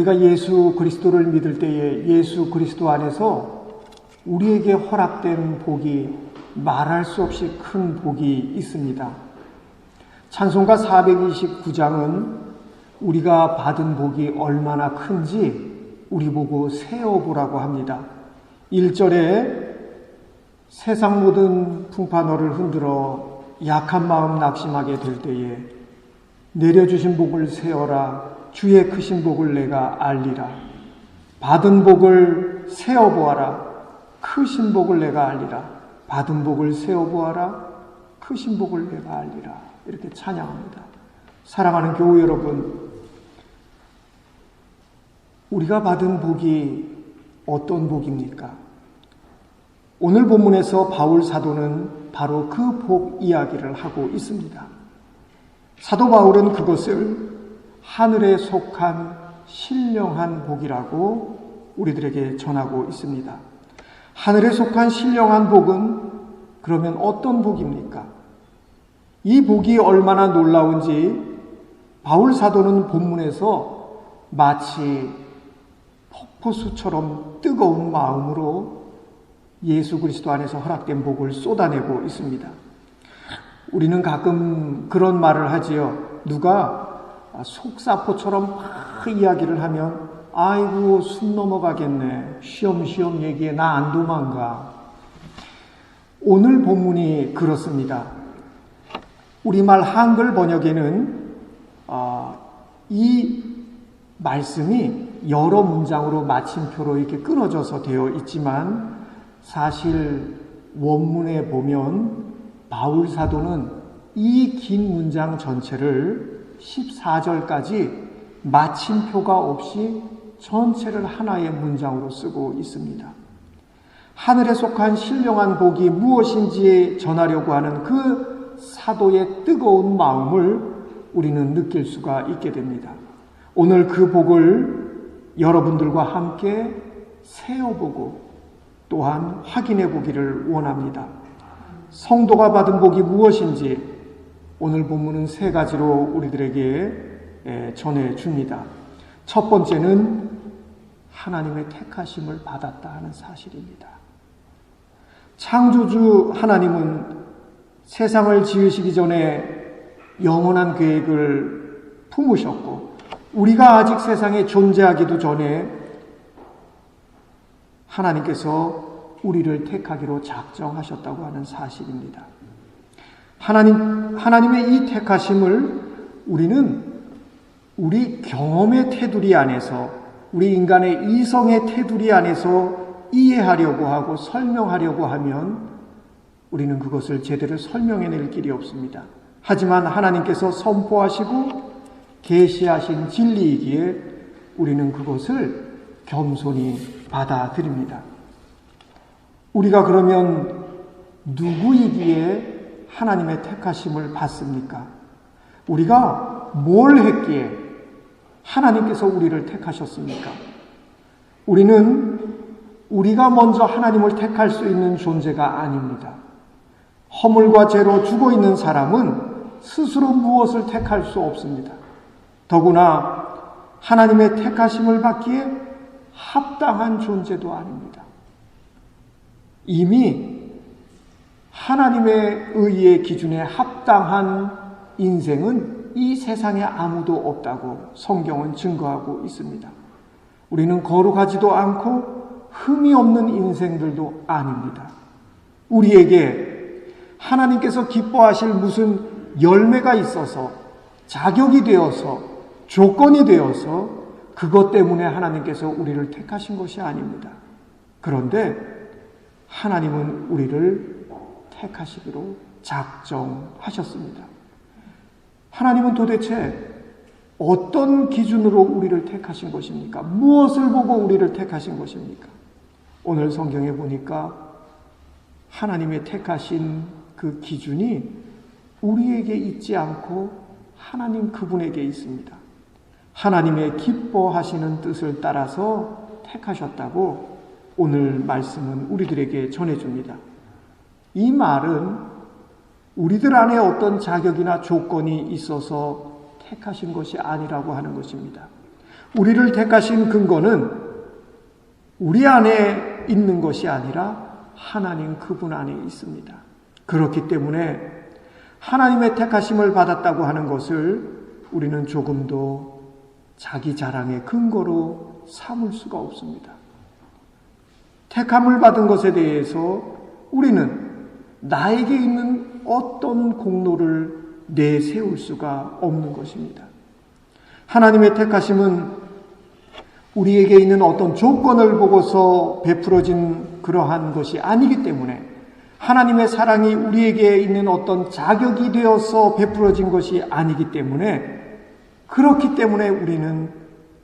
우리가 예수 그리스도를 믿을 때에 예수 그리스도 안에서 우리에게 허락된 복이 말할 수 없이 큰 복이 있습니다. 찬송가 429장은 우리가 받은 복이 얼마나 큰지 우리 보고 세어보라고 합니다. 1절에 세상 모든 풍파 너를 흔들어 약한 마음 낙심하게 될 때에 내려주신 복을 세어라. 주의 크신 복을 내가 알리라. 받은 복을 세어보아라. 크신 복을 내가 알리라. 받은 복을 세어보아라. 크신 복을 내가 알리라. 이렇게 찬양합니다. 사랑하는 교우 여러분, 우리가 받은 복이 어떤 복입니까? 오늘 본문에서 바울 사도는 바로 그 복 이야기를 하고 있습니다. 사도 바울은 그것을 하늘에 속한 신령한 복이라고 우리들에게 전하고 있습니다. 하늘에 속한 신령한 복은 그러면 어떤 복입니까? 이 복이 얼마나 놀라운지 바울 사도는 본문에서 마치 폭포수처럼 뜨거운 마음으로 예수 그리스도 안에서 허락된 복을 쏟아내고 있습니다. 우리는 가끔 그런 말을 하지요. 누가 속사포처럼 막 이야기를 하면 아이고 숨 넘어가겠네. 쉬엄쉬엄 얘기해. 나 안 도망가. 오늘 본문이 그렇습니다. 우리말 한글 번역에는 이 말씀이 여러 문장으로 마침표로 이렇게 끊어져서 되어 있지만 사실 원문에 보면 바울 사도는 이 긴 문장 전체를 14절까지 마침표가 없이 전체를 하나의 문장으로 쓰고 있습니다. 하늘에 속한 신령한 복이 무엇인지 전하려고 하는 그 사도의 뜨거운 마음을 우리는 느낄 수가 있게 됩니다. 오늘 그 복을 여러분들과 함께 세어보고 또한 확인해 보기를 원합니다. 성도가 받은 복이 무엇인지 오늘 본문은 세 가지로 우리들에게 전해줍니다. 첫 번째는 하나님의 택하심을 받았다 하는 사실입니다. 창조주 하나님은 세상을 지으시기 전에 영원한 계획을 품으셨고 우리가 아직 세상에 존재하기도 전에 하나님께서 우리를 택하기로 작정하셨다고 하는 사실입니다. 하나님의 이 택하심을 우리는 우리 경험의 테두리 안에서 우리 인간의 이성의 테두리 안에서 이해하려고 하고 설명하려고 하면 우리는 그것을 제대로 설명해낼 길이 없습니다. 하지만 하나님께서 선포하시고 계시하신 진리이기에 우리는 그것을 겸손히 받아들입니다. 우리가 그러면 누구이기에 하나님의 택하심을 받습니까? 우리가 뭘 했기에 하나님께서 우리를 택하셨습니까? 우리는 우리가 먼저 하나님을 택할 수 있는 존재가 아닙니다. 허물과 죄로 죽어있는 사람은 스스로 무엇을 택할 수 없습니다. 더구나 하나님의 택하심을 받기에 합당한 존재도 아닙니다. 이미 하나님의 의의 기준에 합당한 인생은 이 세상에 아무도 없다고 성경은 증거하고 있습니다. 우리는 거룩하지도 않고 흠이 없는 인생들도 아닙니다. 우리에게 하나님께서 기뻐하실 무슨 열매가 있어서 자격이 되어서 조건이 되어서 그것 때문에 하나님께서 우리를 택하신 것이 아닙니다. 그런데 하나님은 우리를 택하시기로 작정하셨습니다. 하나님은 도대체 어떤 기준으로 우리를 택하신 것입니까? 무엇을 보고 우리를 택하신 것입니까? 오늘 성경에 보니까 하나님의 택하신 그 기준이 우리에게 있지 않고 하나님 그분에게 있습니다. 하나님의 기뻐하시는 뜻을 따라서 택하셨다고 오늘 말씀은 우리들에게 전해줍니다. 이 말은 우리들 안에 어떤 자격이나 조건이 있어서 택하신 것이 아니라고 하는 것입니다. 우리를 택하신 근거는 우리 안에 있는 것이 아니라 하나님 그분 안에 있습니다. 그렇기 때문에 하나님의 택하심을 받았다고 하는 것을 우리는 조금도 자기 자랑의 근거로 삼을 수가 없습니다. 택함을 받은 것에 대해서 우리는 나에게 있는 어떤 공로를 내세울 수가 없는 것입니다. 하나님의 택하심은 우리에게 있는 어떤 조건을 보고서 베풀어진 그러한 것이 아니기 때문에, 하나님의 사랑이 우리에게 있는 어떤 자격이 되어서 베풀어진 것이 아니기 때문에, 그렇기 때문에 우리는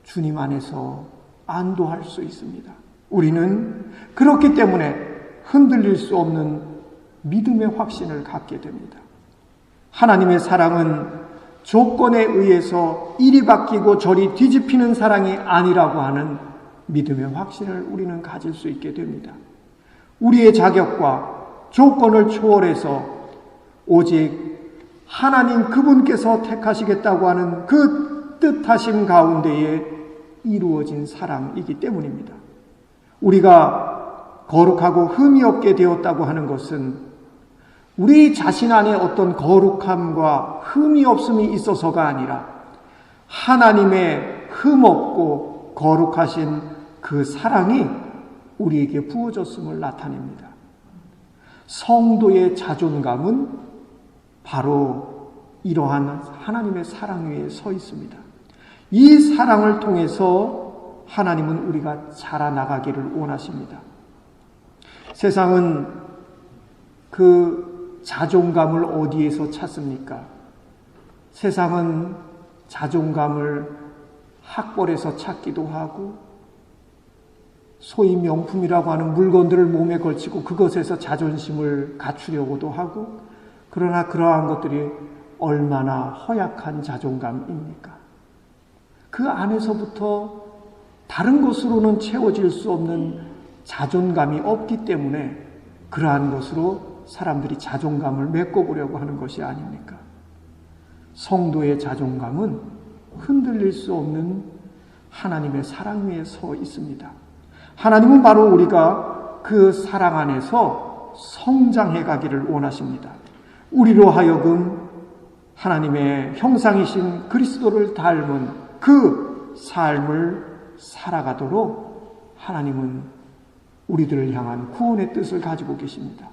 주님 안에서 안도할 수 있습니다. 우리는 그렇기 때문에 흔들릴 수 없는 믿음의 확신을 갖게 됩니다. 하나님의 사랑은 조건에 의해서 이리 바뀌고 저리 뒤집히는 사랑이 아니라고 하는 믿음의 확신을 우리는 가질 수 있게 됩니다. 우리의 자격과 조건을 초월해서 오직 하나님 그분께서 택하시겠다고 하는 그 뜻하심 가운데에 이루어진 사랑이기 때문입니다. 우리가 거룩하고 흠이 없게 되었다고 하는 것은 우리 자신 안에 어떤 거룩함과 흠이 없음이 있어서가 아니라 하나님의 흠없고 거룩하신 그 사랑이 우리에게 부어졌음을 나타냅니다. 성도의 자존감은 바로 이러한 하나님의 사랑 위에 서 있습니다. 이 사랑을 통해서 하나님은 우리가 자라나가기를 원하십니다. 세상은 그 자존감을 어디에서 찾습니까? 세상은 자존감을 학벌에서 찾기도 하고, 소위 명품이라고 하는 물건들을 몸에 걸치고 그것에서 자존심을 갖추려고도 하고, 그러나 그러한 것들이 얼마나 허약한 자존감입니까? 그 안에서부터 다른 것으로는 채워질 수 없는 자존감이 없기 때문에 그러한 것으로 사람들이 자존감을 메꿔보려고 하는 것이 아닙니까? 성도의 자존감은 흔들릴 수 없는 하나님의 사랑 위에 서 있습니다. 하나님은 바로 우리가 그 사랑 안에서 성장해 가기를 원하십니다. 우리로 하여금 하나님의 형상이신 그리스도를 닮은 그 삶을 살아가도록 하나님은 우리들을 향한 구원의 뜻을 가지고 계십니다.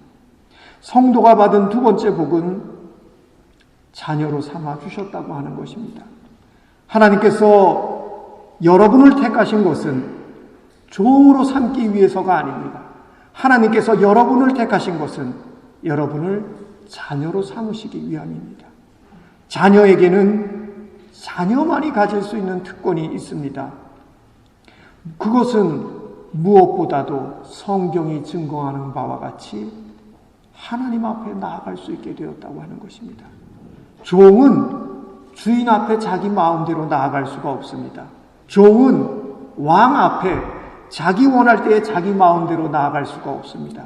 성도가 받은 두 번째 복은 자녀로 삼아 주셨다고 하는 것입니다. 하나님께서 여러분을 택하신 것은 종으로 삼기 위해서가 아닙니다. 하나님께서 여러분을 택하신 것은 여러분을 자녀로 삼으시기 위함입니다. 자녀에게는 자녀만이 가질 수 있는 특권이 있습니다. 그것은 무엇보다도 성경이 증거하는 바와 같이 하나님 앞에 나아갈 수 있게 되었다고 하는 것입니다. 종은 주인 앞에 자기 마음대로 나아갈 수가 없습니다. 종은 왕 앞에 자기 원할 때에 자기 마음대로 나아갈 수가 없습니다.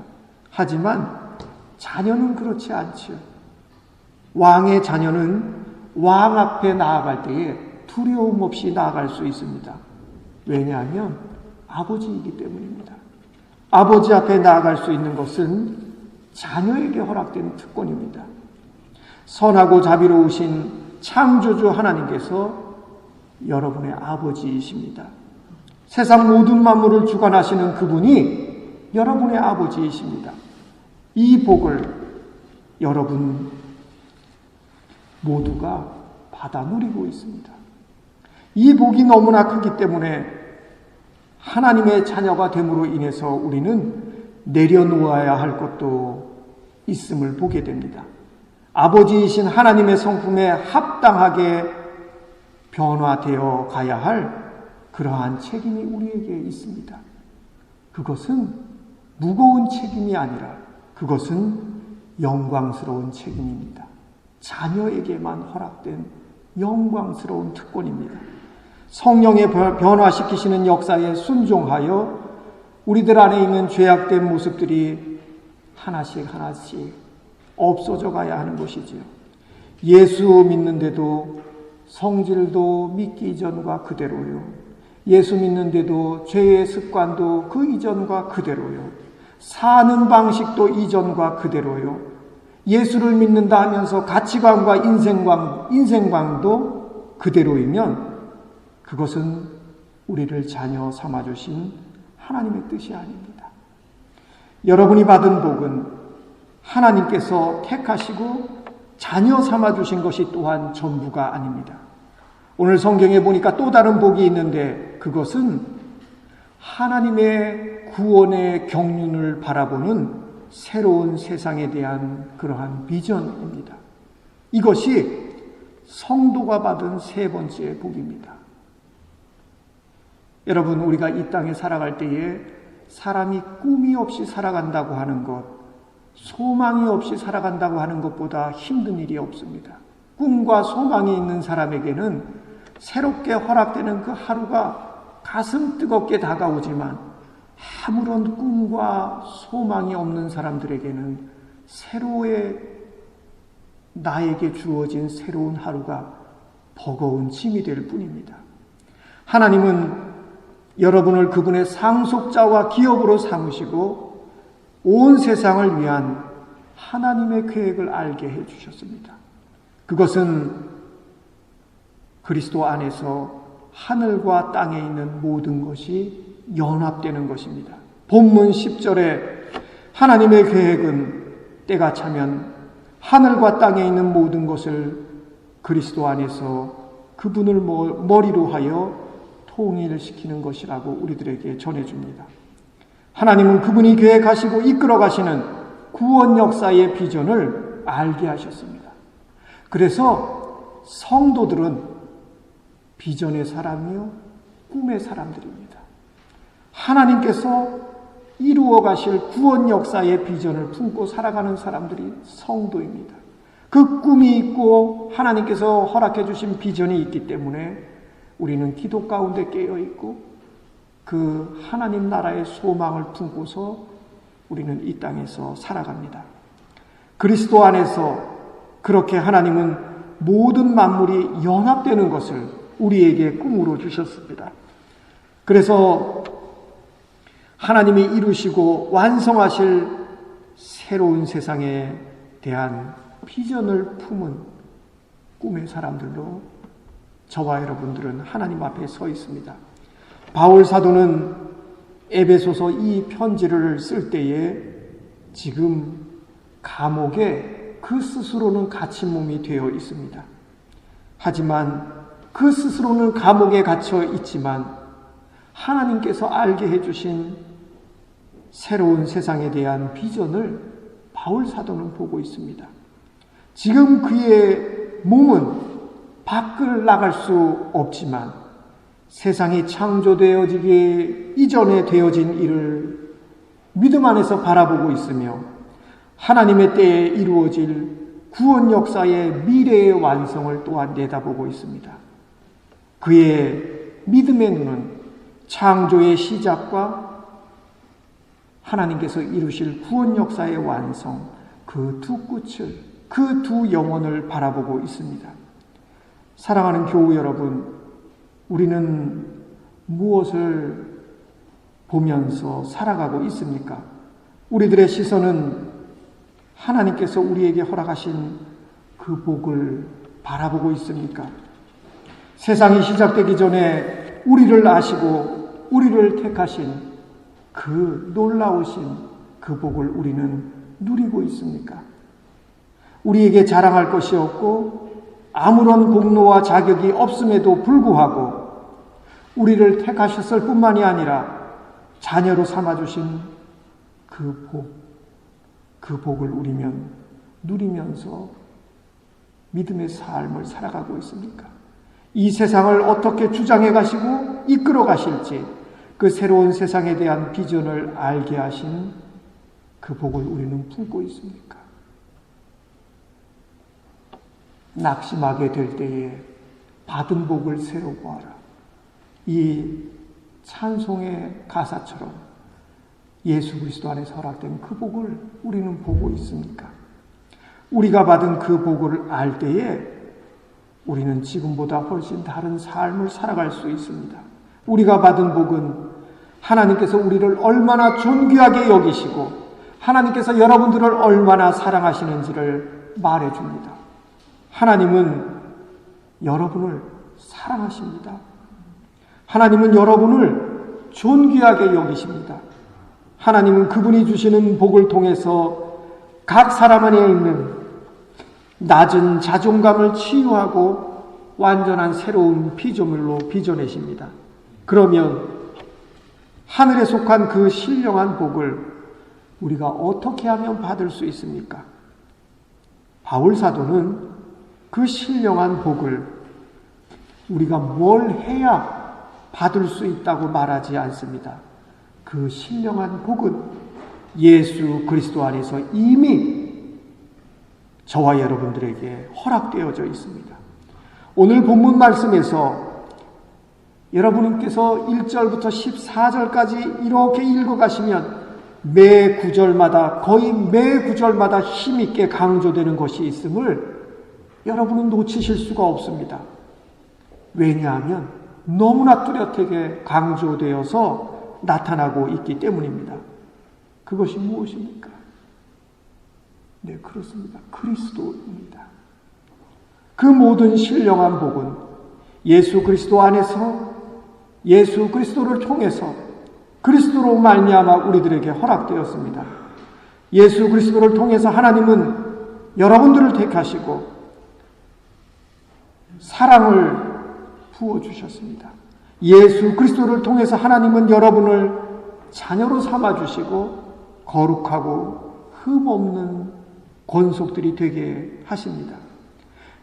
하지만 자녀는 그렇지 않죠. 왕의 자녀는 왕 앞에 나아갈 때에 두려움 없이 나아갈 수 있습니다. 왜냐하면 아버지이기 때문입니다. 아버지 앞에 나아갈 수 있는 것은 자녀에게 허락된 특권입니다. 선하고 자비로우신 창조주 하나님께서 여러분의 아버지이십니다. 세상 모든 만물을 주관하시는 그분이 여러분의 아버지이십니다. 이 복을 여러분 모두가 받아 누리고 있습니다. 이 복이 너무나 크기 때문에 하나님의 자녀가 됨으로 인해서 우리는 내려놓아야 할 것도 있음을 보게 됩니다. 아버지이신 하나님의 성품에 합당하게 변화되어 가야 할 그러한 책임이 우리에게 있습니다. 그것은 무거운 책임이 아니라 그것은 영광스러운 책임입니다. 자녀에게만 허락된 영광스러운 특권입니다. 성령의 변화시키시는 역사에 순종하여 우리들 안에 있는 죄악된 모습들이 하나씩 없어져 가야 하는 것이지요. 예수 믿는데도 성질도 믿기 이전과 그대로요. 예수 믿는데도 죄의 습관도 그 이전과 그대로요. 사는 방식도 이전과 그대로요. 예수를 믿는다 하면서 가치관과 인생관도 그대로이면 그것은 우리를 자녀 삼아주신 하나님의 뜻이 아닙니다. 여러분이 받은 복은 하나님께서 택하시고 자녀 삼아주신 것이 또한 전부가 아닙니다. 오늘 성경에 보니까 또 다른 복이 있는데 그것은 하나님의 구원의 경륜을 바라보는 새로운 세상에 대한 그러한 비전입니다. 이것이 성도가 받은 세 번째 복입니다. 여러분, 우리가 이 땅에 살아갈 때에 사람이 꿈이 없이 살아간다고 하는 것, 소망이 없이 살아간다고 하는 것보다 힘든 일이 없습니다. 꿈과 소망이 있는 사람에게는 새롭게 허락되는 그 하루가 가슴 뜨겁게 다가오지만 아무런 꿈과 소망이 없는 사람들에게는 새로의 나에게 주어진 새로운 하루가 버거운 짐이 될 뿐입니다. 하나님은 여러분을 그분의 상속자와 기업으로 삼으시고 온 세상을 위한 하나님의 계획을 알게 해주셨습니다. 그것은 그리스도 안에서 하늘과 땅에 있는 모든 것이 연합되는 것입니다. 본문 10절에 하나님의 계획은 때가 차면 하늘과 땅에 있는 모든 것을 그리스도 안에서 그분을 머리로 하여 통일시키는 것이라고 우리들에게 전해줍니다. 하나님은 그분이 계획하시고 이끌어 가시는 구원 역사의 비전을 알게 하셨습니다. 그래서 성도들은 비전의 사람이요 꿈의 사람들입니다. 하나님께서 이루어 가실 구원 역사의 비전을 품고 살아가는 사람들이 성도입니다. 그 꿈이 있고 하나님께서 허락해 주신 비전이 있기 때문에 우리는 기도 가운데 깨어 있고 그 하나님 나라의 소망을 품고서 우리는 이 땅에서 살아갑니다. 그리스도 안에서 그렇게 하나님은 모든 만물이 연합되는 것을 우리에게 꿈으로 주셨습니다. 그래서 하나님이 이루시고 완성하실 새로운 세상에 대한 비전을 품은 꿈의 사람들로 저와 여러분들은 하나님 앞에 서 있습니다. 바울 사도는 에베소서 이 편지를 쓸 때에 지금 감옥에 그 스스로는 갇힌 몸이 되어 있습니다. 하지만 그 스스로는 감옥에 갇혀 있지만 하나님께서 알게 해주신 새로운 세상에 대한 비전을 바울 사도는 보고 있습니다. 지금 그의 몸은 밖을 나갈 수 없지만 세상이 창조되어지기 이전에 되어진 일을 믿음 안에서 바라보고 있으며 하나님의 때에 이루어질 구원 역사의 미래의 완성을 또한 내다보고 있습니다. 그의 믿음의 눈은 창조의 시작과 하나님께서 이루실 구원 역사의 완성, 그 두 끝을, 그 두 영혼을 바라보고 있습니다. 사랑하는 교우 여러분, 우리는 무엇을 보면서 살아가고 있습니까? 우리들의 시선은 하나님께서 우리에게 허락하신 그 복을 바라보고 있습니까? 세상이 시작되기 전에 우리를 아시고 우리를 택하신 그 놀라우신 그 복을 우리는 누리고 있습니까? 우리에게 자랑할 것이 없고 아무런 공로와 자격이 없음에도 불구하고 우리를 택하셨을 뿐만이 아니라 자녀로 삼아주신 그 복을 누리면서 믿음의 삶을 살아가고 있습니까? 이 세상을 어떻게 주장해 가시고 이끌어 가실지 그 새로운 세상에 대한 비전을 알게 하신 그 복을 우리는 품고 있습니까? 낙심하게 될 때에 받은 복을 세우고하라. 이 찬송의 가사처럼 예수 그리스도 안에서 허락된 그 복을 우리는 보고 있습니까? 우리가 받은 그 복을 알 때에 우리는 지금보다 훨씬 다른 삶을 살아갈 수 있습니다. 우리가 받은 복은 하나님께서 우리를 얼마나 존귀하게 여기시고 하나님께서 여러분들을 얼마나 사랑하시는지를 말해줍니다. 하나님은 여러분을 사랑하십니다. 하나님은 여러분을 존귀하게 여기십니다. 하나님은 그분이 주시는 복을 통해서 각 사람 안에 있는 낮은 자존감을 치유하고 완전한 새로운 피조물로 빚어내십니다. 그러면 하늘에 속한 그 신령한 복을 우리가 어떻게 하면 받을 수 있습니까? 바울 사도는 그 신령한 복을 우리가 뭘 해야 받을 수 있다고 말하지 않습니다. 그 신령한 복은 예수 그리스도 안에서 이미 저와 여러분들에게 허락되어져 있습니다. 오늘 본문 말씀에서 여러분께서 1절부터 14절까지 이렇게 읽어가시면 매 구절마다 거의 매 구절마다 힘있게 강조되는 것이 있음을 여러분은 놓치실 수가 없습니다. 왜냐하면 너무나 뚜렷하게 강조되어서 나타나고 있기 때문입니다. 그것이 무엇입니까? 네, 그렇습니다. 그리스도입니다. 그 모든 신령한 복은 예수 그리스도 안에서 예수 그리스도를 통해서 그리스도로 말미암아 우리들에게 허락되었습니다. 예수 그리스도를 통해서 하나님은 여러분들을 택하시고 사랑을 부어주셨습니다. 예수 그리스도를 통해서 하나님은 여러분을 자녀로 삼아주시고 거룩하고 흠없는 권속들이 되게 하십니다.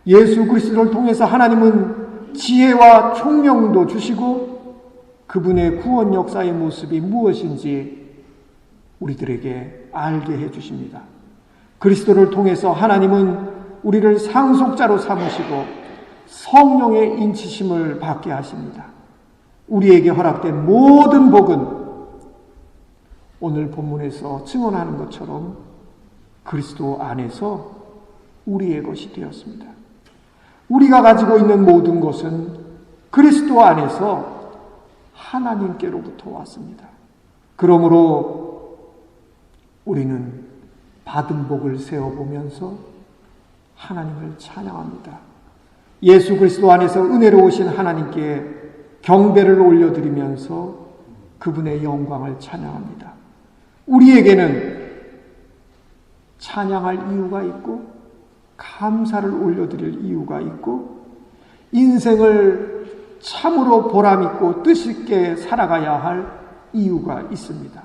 예수 그리스도를 통해서 하나님은 지혜와 총명도 주시고 그분의 구원 역사의 모습이 무엇인지 우리들에게 알게 해주십니다. 그리스도를 통해서 하나님은 우리를 상속자로 삼으시고 성령의 인치심을 받게 하십니다. 우리에게 허락된 모든 복은 오늘 본문에서 증언하는 것처럼 그리스도 안에서 우리의 것이 되었습니다. 우리가 가지고 있는 모든 것은 그리스도 안에서 하나님께로부터 왔습니다. 그러므로 우리는 받은 복을 세어보면서 하나님을 찬양합니다. 예수 그리스도 안에서 은혜로우신 하나님께 경배를 올려드리면서 그분의 영광을 찬양합니다. 우리에게는 찬양할 이유가 있고 감사를 올려드릴 이유가 있고 인생을 참으로 보람있고 뜻있게 살아가야 할 이유가 있습니다.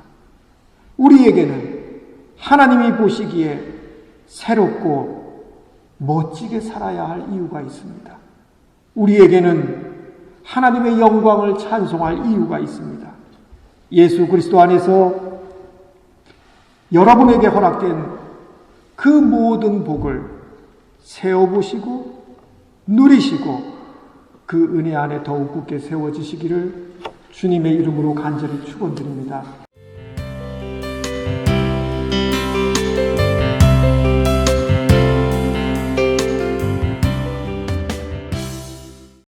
우리에게는 하나님이 보시기에 새롭고 멋지게 살아야 할 이유가 있습니다. 우리에게는 하나님의 영광을 찬송할 이유가 있습니다. 예수 그리스도 안에서 여러분에게 허락된 그 모든 복을 세어보시고 누리시고 그 은혜 안에 더욱 굳게 세워지시기를 주님의 이름으로 간절히 축원드립니다.